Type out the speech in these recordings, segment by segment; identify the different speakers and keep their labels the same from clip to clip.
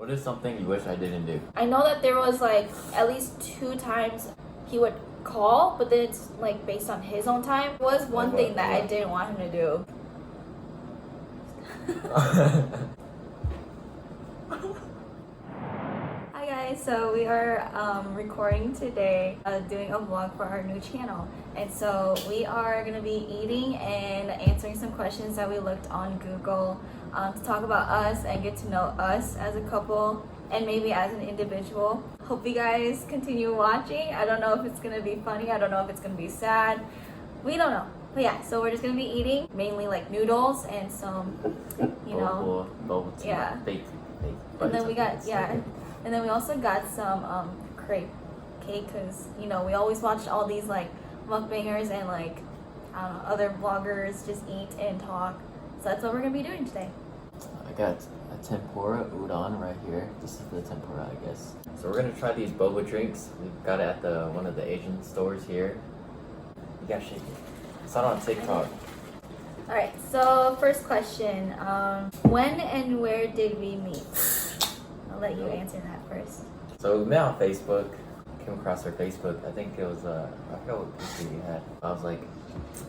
Speaker 1: What is something you wish I didn't do?
Speaker 2: I know that there was like at least 2 times he would call, but then it's like based on his own time. It was one thing that I didn't want him to do. Hi guys, so we are recording today, doing a vlog for our new channel. And so we are going to be eating and answering some questions that we looked on Google to talk about us and get to know us as a couple and maybe as an individual. Hope you guys continue watching. I don't know if it's going to be funny. I don't know if it's going to be sad. We don't know. But yeah, so we're just going to be eating mainly like noodles and some, you know,
Speaker 1: bubble tea,
Speaker 2: yeah.
Speaker 1: Fake.
Speaker 2: And then we got, yeah. And then we also got some crepe cake because, you know, we always watch all these like mukbangers and like, I don't know, other vloggers just eat and talk. So that's what we're going to be doing today.
Speaker 1: I got a tempura udon right here. This is the tempura, I guess. So we're going to try these boba drinks. We got it at one of the Asian stores here. You got to shake it. It's not on TikTok.
Speaker 2: Alright, so first question. When and where did we meet? I'll let you answer that first.
Speaker 1: So we met on Facebook. Came across her Facebook. I think it was, I forgot what picture you had. I was like,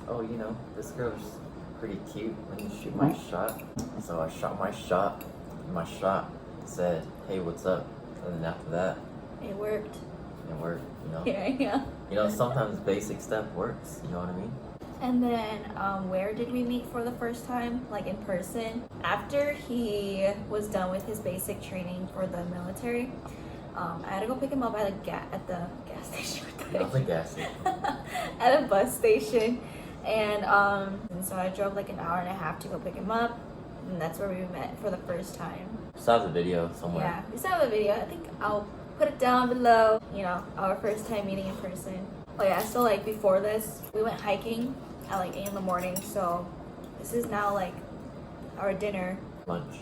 Speaker 1: oh, you know, this girl's pretty cute. Let me shoot my shot. So I shot my shot. And my shot said, hey, what's up? And then after that,
Speaker 2: It worked.
Speaker 1: it worked, you know?
Speaker 2: Yeah.
Speaker 1: You know, sometimes basic stuff works, you know what I mean?
Speaker 2: And then, where did we meet for the first time? Like in person? After he was done with his basic training for the military, I had to go pick him up at the gas station.
Speaker 1: Yeah, the gas station.
Speaker 2: At a bus station. And so I drove like an hour and a half to go pick him up. And that's where we met for the first time.
Speaker 1: Still have the video somewhere.
Speaker 2: Yeah, we still have a video. I think I'll put it down below. You know, our first time meeting in person. Oh yeah, so like before this, we went hiking at like 8 in the morning. So this is now like our dinner.
Speaker 1: Lunch,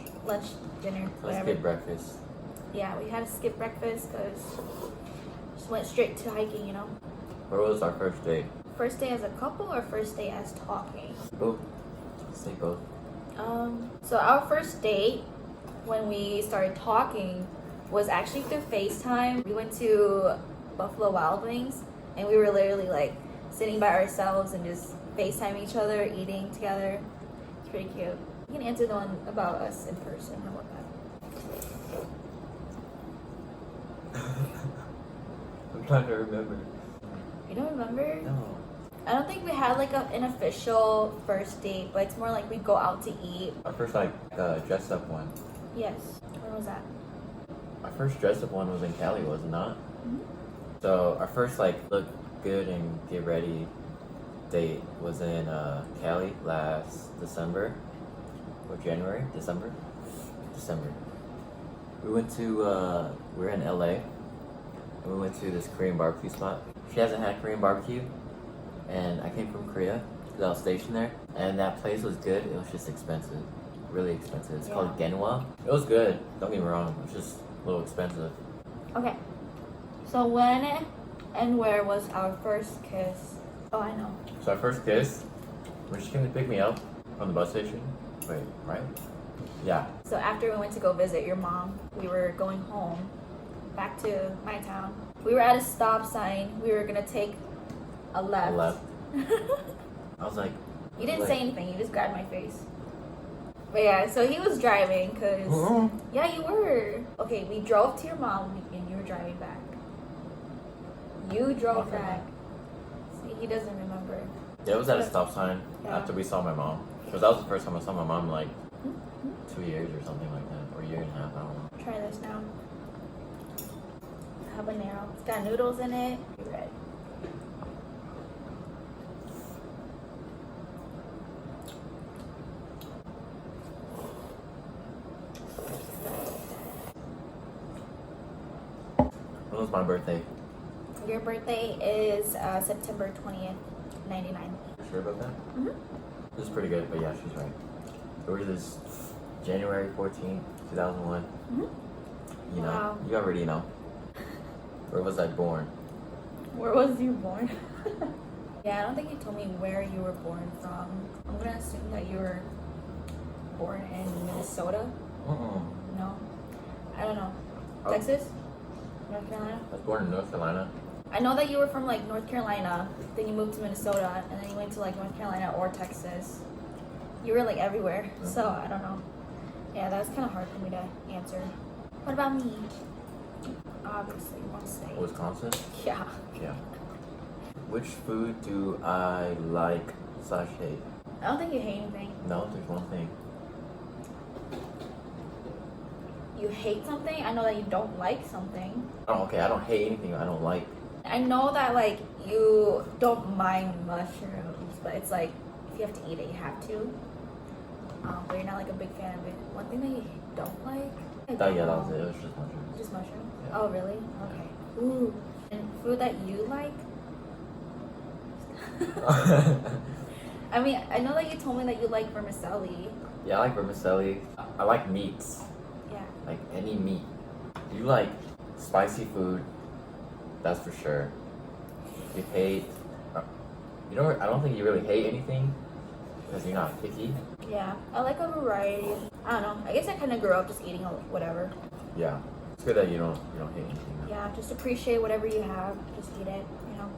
Speaker 2: Dinner,
Speaker 1: let's
Speaker 2: whatever.
Speaker 1: get breakfast.
Speaker 2: Yeah, we had to skip breakfast because just went straight to hiking, you know.
Speaker 1: Where was our first date?
Speaker 2: First day as a couple or first day as talking?
Speaker 1: Both. Say both.
Speaker 2: So our first date when we started talking was actually through FaceTime. We went to Buffalo Wild Wings and we were literally like sitting by ourselves and just FaceTime each other, eating together. It's pretty cute. You can answer the one about us in person. How about that?
Speaker 1: I'm trying to remember.
Speaker 2: You don't remember?
Speaker 1: No.
Speaker 2: I don't think we had like an official first date, but it's more like we go out to eat.
Speaker 1: Our first dressed up one.
Speaker 2: Yes. When was that?
Speaker 1: Our first dressed up one was in Cali, was it not?
Speaker 2: Mm-hmm.
Speaker 1: So our first like look good and get ready date was in Cali last December or January? December. We went to we were in LA and we went to this Korean barbecue spot. She hasn't had Korean barbecue and I came from Korea because I was stationed there and that place was good. It was just expensive, really expensive. It's called Genwa. It was good, don't get me wrong, it was just a little expensive.
Speaker 2: Okay. So when and where was our first kiss? Oh, I know.
Speaker 1: So our first kiss, when she came to pick me up from the bus station. Wait, right? Yeah.
Speaker 2: So after we went to go visit your mom, we were going home, back to my town. We were at a stop sign. We were gonna take a left. I
Speaker 1: was like...
Speaker 2: You didn't say anything. You just grabbed my face. But yeah, so he was driving because... Yeah, you were. Okay, we drove to your mom and you were driving back. You drove back. See, he doesn't remember.
Speaker 1: Yeah, it was at a stop sign after we saw my mom. Because that was the first time I saw my mom in like 2 years or something like that. Or a year and a half, I don't know.
Speaker 2: Try this now. Habanero. It's got noodles in it. Be ready.
Speaker 1: When was my birthday?
Speaker 2: Your birthday is September 20th, 99.
Speaker 1: You sure about that?
Speaker 2: Mm-hmm.
Speaker 1: This is pretty good, but yeah, she's right. Yours is January 14th, 2001.
Speaker 2: Mm-hmm.
Speaker 1: You know,
Speaker 2: wow.
Speaker 1: You already know. Where was I born?
Speaker 2: Where was you born? Yeah, I don't think you told me where you were born from. I'm gonna assume that you were born in Minnesota.
Speaker 1: Uh-uh.
Speaker 2: No. I don't know.
Speaker 1: Oh.
Speaker 2: Texas? North Carolina?
Speaker 1: I was born in North Carolina.
Speaker 2: I know that you were from like North Carolina, then you moved to Minnesota, and then you went to like North Carolina or Texas. You were like everywhere, so I don't know. Yeah, that was kind of hard for me to answer. What about me? Obviously, one state.
Speaker 1: Wisconsin?
Speaker 2: Yeah.
Speaker 1: Yeah. Which food do I like / hate?
Speaker 2: I don't think you hate anything.
Speaker 1: No, there's one thing.
Speaker 2: You hate something? I know that you don't like something.
Speaker 1: Oh, okay, I don't hate anything I don't like.
Speaker 2: I know that like you don't mind mushrooms, but it's like if you have to eat it, you have to. But you're not like a big fan of it. One thing that you don't like?
Speaker 1: Yeah, that was it. It was just mushrooms.
Speaker 2: Just mushrooms?
Speaker 1: Yeah.
Speaker 2: Oh, really? Okay. Ooh. And food that you like? I mean, I know that you told me that you like vermicelli.
Speaker 1: Yeah, I like vermicelli. I like meats.
Speaker 2: Yeah.
Speaker 1: Like any meat. You like spicy food, that's for sure. You hate, you know, I don't think you really hate anything because you're not picky.
Speaker 2: Yeah. I like a variety. I don't know. I guess I kind of grew up just eating whatever.
Speaker 1: Yeah, it's good that you don't hate anything.
Speaker 2: Yeah, just appreciate whatever you have. Just eat it, you know.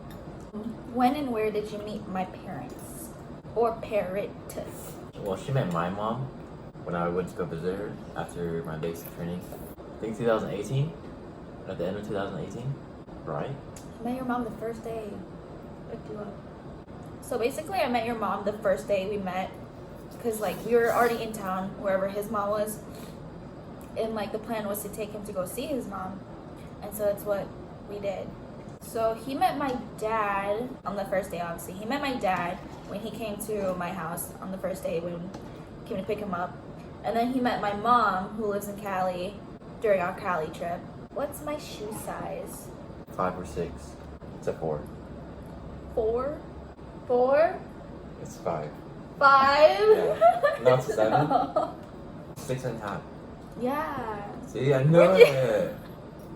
Speaker 2: When and where did you meet my parents? Or parents?
Speaker 1: Well, she met my mom when I went to go visit her after my basic training. I think 2018, at the end of 2018, right?
Speaker 2: I met your mom the first day. Picked you up. So basically, I met your mom the first day we met, because like we were already in town wherever his mom was, and like the plan was to take him to go see his mom, and so that's what we did. So he met my dad on the first day. Obviously, he met my dad when he came to my house on the first day when he came to pick him up, and then he met my mom who lives in Cali during our Cali trip. What's my shoe size?
Speaker 1: 5 or 6. It's a 4.
Speaker 2: 4? 4?
Speaker 1: It's 5.
Speaker 2: 5?
Speaker 1: Yeah. Not 7.
Speaker 2: No.
Speaker 1: 6.5.
Speaker 2: Yeah.
Speaker 1: See, I know
Speaker 2: Where'd you-
Speaker 1: it.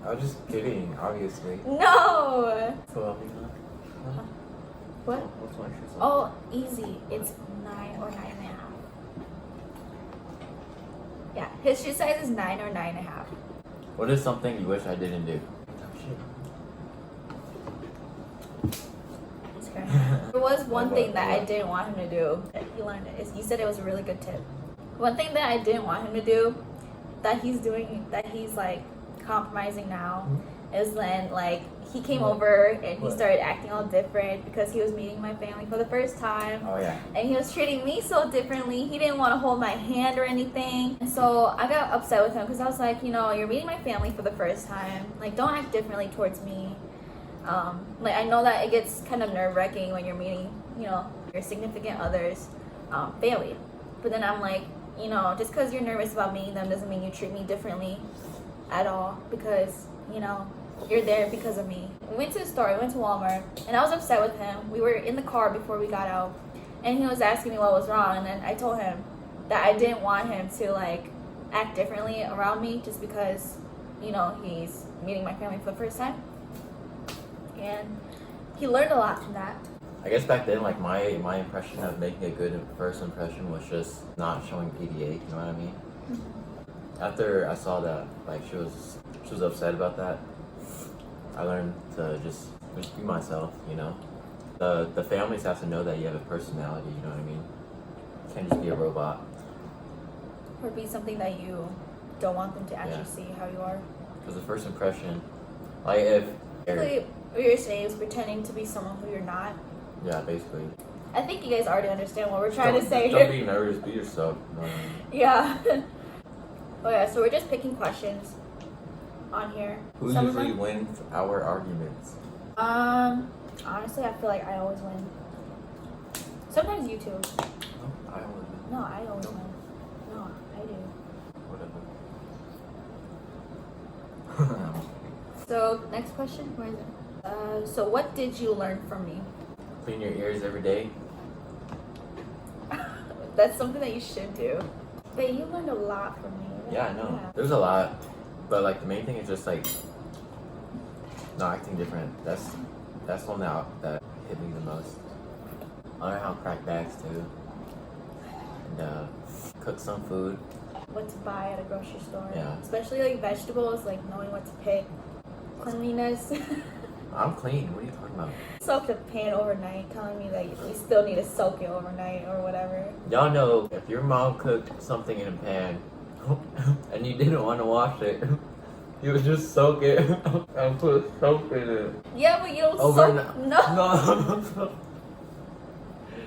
Speaker 1: I was just kidding, obviously.
Speaker 2: No.
Speaker 1: So,
Speaker 2: What?
Speaker 1: what's my shoe size?
Speaker 2: Oh, easy. It's 9 or 9.5. Yeah, his shoe size is 9 or 9.5.
Speaker 1: What is something you wish I didn't do?
Speaker 2: It's okay. There was one thing that I didn't want him to do. He learned it. You said it was a really good tip. One thing that I didn't want him to do, that he's doing, that he's like compromising now, is when like he came over and he started acting all different because he was meeting my family for the first time.
Speaker 1: Oh yeah.
Speaker 2: And he was treating me so differently. He didn't want to hold my hand or anything. And so I got upset with him because I was like, you know, you're meeting my family for the first time. Like, don't act differently towards me. Like, I know that it gets kind of nerve-wracking when you're meeting, you know, your significant other's family. But then I'm like, you know, just because you're nervous about meeting them doesn't mean you treat me differently at all, because, you know, you're there because of me. We went to the store, we went to Walmart, and I was upset with him. We were in the car before we got out, and he was asking me what was wrong, and then I told him that I didn't want him to like act differently around me just because, you know, he's meeting my family for the first time. And he learned a lot from that.
Speaker 1: I guess back then, like my impression of making a good first impression was just not showing PDA. You know what I mean? Mm-hmm. After I saw that, like she was upset about that, I learned to just be myself. You know, the families have to know that you have a personality. You know what I mean? You can't just be a robot.
Speaker 2: Or be something that you don't want them to actually see how you are.
Speaker 1: Because the first impression, like if
Speaker 2: basically what you're saying is pretending to be someone who you're not.
Speaker 1: Yeah, basically.
Speaker 2: I think you guys already understand what we're trying to say
Speaker 1: Don't
Speaker 2: here.
Speaker 1: be nervous. Be yourself.
Speaker 2: Yeah. Oh yeah, so we're just picking questions on here.
Speaker 1: Who
Speaker 2: Some of
Speaker 1: usually
Speaker 2: them-
Speaker 1: wins our arguments?
Speaker 2: Honestly, I feel like I always win. Sometimes you too.
Speaker 1: No, I always win.
Speaker 2: No, I always win. No, I do.
Speaker 1: Whatever.
Speaker 2: So next question, where is it? So what did you learn from me?
Speaker 1: Clean your ears every day.
Speaker 2: That's something that you should do. But you learned a lot from me.
Speaker 1: Yeah, I know. There's a lot, but like the main thing is just like not acting different. That's one that hit me the most. I learned how to crack bags too, and cook some food.
Speaker 2: what to buy at a grocery store.
Speaker 1: Yeah.
Speaker 2: Especially like vegetables, like knowing what to pick. Cleanliness.
Speaker 1: I'm clean. What are you talking about?
Speaker 2: Soaked a pan overnight, telling me that we still need to soak it overnight or whatever.
Speaker 1: Y'all know if your mom cooked something in a pan and you didn't want to wash it, you would just soak it and put soap in it.
Speaker 2: Yeah, but you don't
Speaker 1: Overnight.
Speaker 2: soak. No.
Speaker 1: No.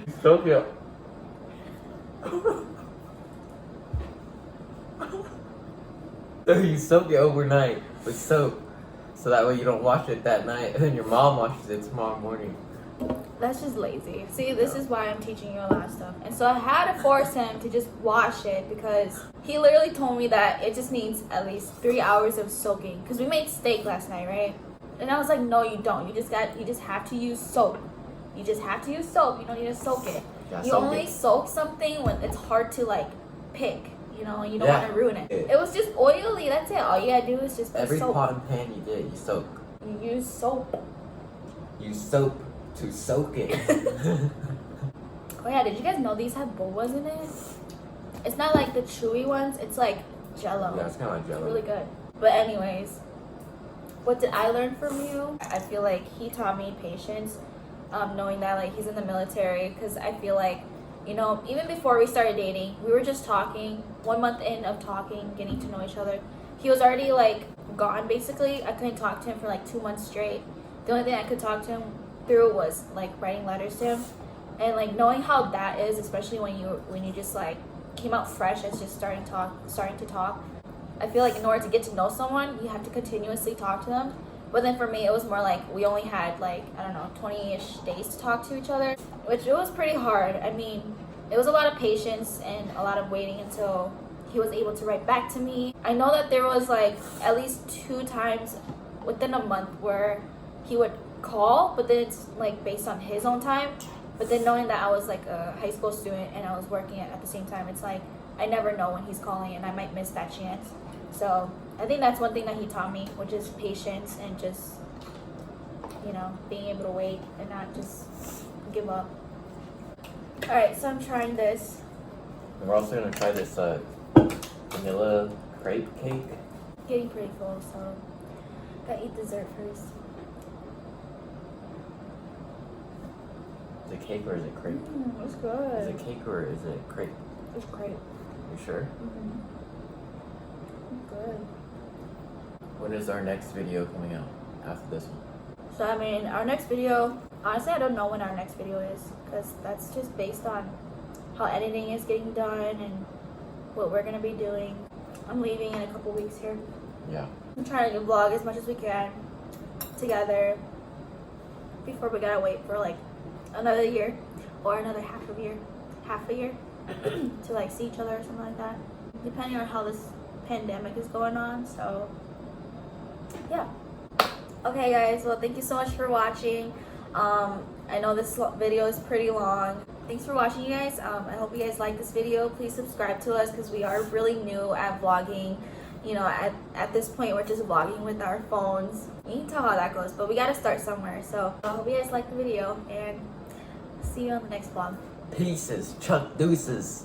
Speaker 1: You soak it. So you soak it overnight with soap, so that way you don't wash it that night, and then your mom washes it tomorrow morning.
Speaker 2: That's just lazy. See, this is why I'm teaching you a lot of stuff. And so I had to force him to just wash it because he literally told me that it just needs at least 3 hours of soaking. Because we made steak last night, right? And I was like, no, you don't. You just have to use soap. You just have to use soap. You don't need to soak it.
Speaker 1: Yeah,
Speaker 2: You
Speaker 1: soak
Speaker 2: only
Speaker 1: it.
Speaker 2: soak something when it's hard to like pick, you know, and you don't
Speaker 1: Yeah.
Speaker 2: want to ruin it. It was just oily. That's it. All you gotta do is just put
Speaker 1: Every
Speaker 2: soap.
Speaker 1: pot and pan you did, you soak.
Speaker 2: You use soap.
Speaker 1: You soap to soak it.
Speaker 2: Oh yeah, did you guys know these have bobas in it? It's not like the chewy ones. It's like Jello.
Speaker 1: Yeah, it's kind of like
Speaker 2: It's
Speaker 1: Jello.
Speaker 2: really good. But anyways, what did I learn from you? I feel like he taught me patience, knowing that like he's in the military. Because I feel like, you know, even before we started dating, we were just talking. 1 month in of talking, getting to know each other, he was already like gone basically. I couldn't talk to him for like 2 months straight. The only thing I could talk to him through was like writing letters to him, and like knowing how that is, especially when you just like came out fresh as just starting to talk. I feel like in order to get to know someone, you have to continuously talk to them. But then for me, it was more like we only had like, I don't know, 20-ish days to talk to each other, which it was pretty hard. I mean, it was a lot of patience and a lot of waiting until he was able to write back to me. I know that there was like at least 2 times within a month where he would call, but then it's like based on his own time. But then knowing that I was like a high school student and I was working at the same time, it's like I never know when he's calling and I might miss that chance. So I think that's one thing that he taught me, which is patience and just, you know, being able to wait and not just give up. Alright, so I'm trying this.
Speaker 1: We're also gonna try this vanilla crepe cake.
Speaker 2: Getting pretty full, so gotta eat dessert first.
Speaker 1: Is it cake or is it crepe?
Speaker 2: It's
Speaker 1: Is
Speaker 2: good.
Speaker 1: it cake or is it crepe?
Speaker 2: It's great.
Speaker 1: You sure?
Speaker 2: Good.
Speaker 1: When is our next video coming out after this one?
Speaker 2: So I mean, our next video, honestly I don't know when our next video is, because that's just based on how editing is getting done and what we're gonna be doing. I'm leaving in a couple weeks here.
Speaker 1: Yeah.
Speaker 2: I'm trying to vlog as much as we can together before we gotta wait for like another year or another half a year to like see each other or something like that, depending on how this pandemic is going on. So yeah. Okay guys, well thank you so much for watching. I know this video is pretty long. Thanks for watching, you guys. I hope you guys like this video. Please subscribe to us because we are really new at vlogging. You know, at this point we're just vlogging with our phones. You can tell how that goes, but we gotta start somewhere. So I hope you guys like the video and see you on the next vlog.
Speaker 1: Pieces, Chuck Deuces.